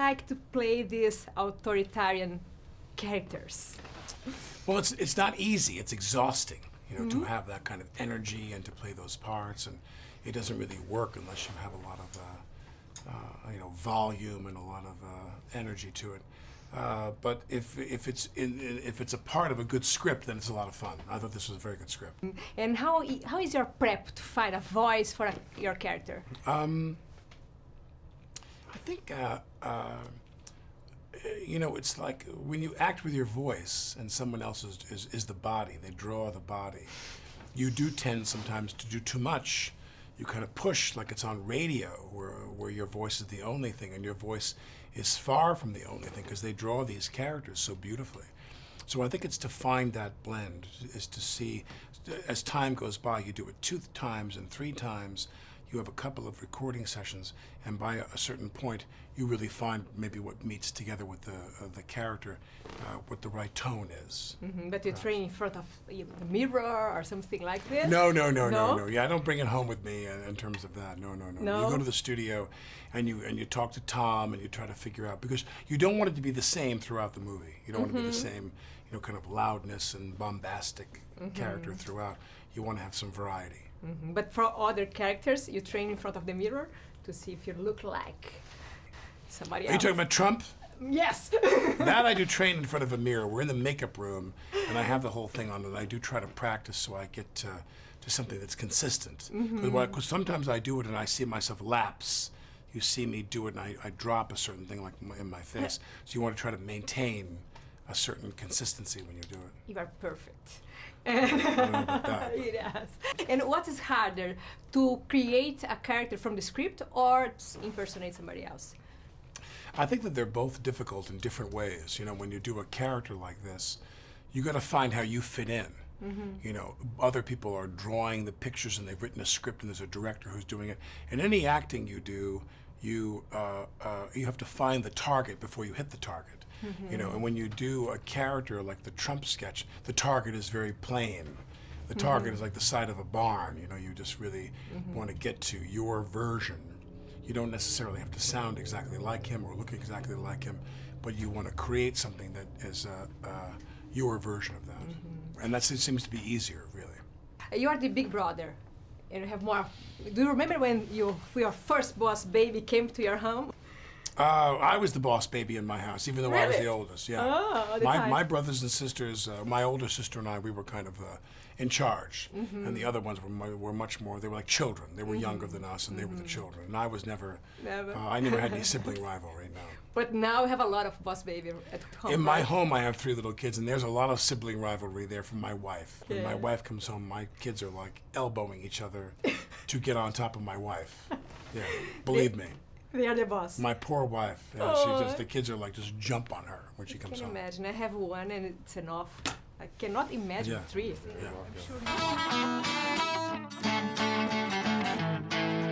like to play these authoritarian characters? Well, it's not easy. It's exhausting, you know, to have that kind of energy and to play those parts, and it doesn't really work unless you have a lot of, you know, volume and a lot of energy to it. But if it's a part of a good script, then it's a lot of fun. I thought this was a very good script. And how is your prep to find a voice for your character? I think, you know, it's like when you act with your voice and someone else is the body, they draw the body, you do tend sometimes to do too much. You kind of push like it's on radio where your voice is the only thing, and your voice is far from the only thing because they draw these characters so beautifully. So I think it's to find that blend, is to see, as time goes by, you do it 2 times and 3 times, you have a couple of recording sessions, and by a certain point, you really find maybe what meets together with the character, what the right tone is. But you train in front of the mirror or something like this? No. Yeah, I don't bring it home with me in terms of that. No. You go to the studio, and you talk to Tom, and you try to figure out, because you don't want it to be the same throughout the movie. You don't want it to be the same, you know, kind of loudness and bombastic character throughout. You want to have some variety. But for other characters, you train in front of the mirror to see if you look like somebody else. Are you talking about Trump? Yes. That I do train in front of a mirror. We're in the makeup room, and I have the whole thing on, and I do try to practice so I get to something that's consistent. Because sometimes I do it and I see myself lapse. You see me do it, and I drop a certain thing like in my face. So you want to try to maintain a certain consistency when you do it. You are perfect. I don't know about that. Yes. And what is harder, to create a character from the script or to impersonate somebody else? I think that they're both difficult in different ways. You know, when you do a character like this, you got to find how you fit in. You know, other people are drawing the pictures and they've written a script and there's a director who's doing it. And any acting you do, you have to find the target before you hit the target. You know, and when you do a character like the Trump sketch, the target is very plain. The target is like the side of a barn. You know, you just really want to get to your version. You don't necessarily have to sound exactly like him or look exactly like him, but you want to create something that is your version of that. And that seems to be easier, really. You are the big brother, and you have more. Do you remember when your first boss baby came to your home? I was the boss baby in my house, even though I was the oldest. Yeah. Oh, my brothers and sisters, my older sister and I, we were kind of in charge, and the other ones were much more. They were like children. They were younger than us, and they were the children. And I was never. I never had any sibling rivalry. No. But now we have a lot of boss baby at home. In my home, I have 3 little kids, and there's a lot of sibling rivalry there from my wife. When my wife comes home, my kids are like elbowing each other to get on top of my wife. Yeah, believe me. They are the boss. My poor wife. Yeah, the kids are like just jump on her when she comes home. I can imagine. I have 1 and it's enough. I cannot imagine 3. Yeah. I'm sure.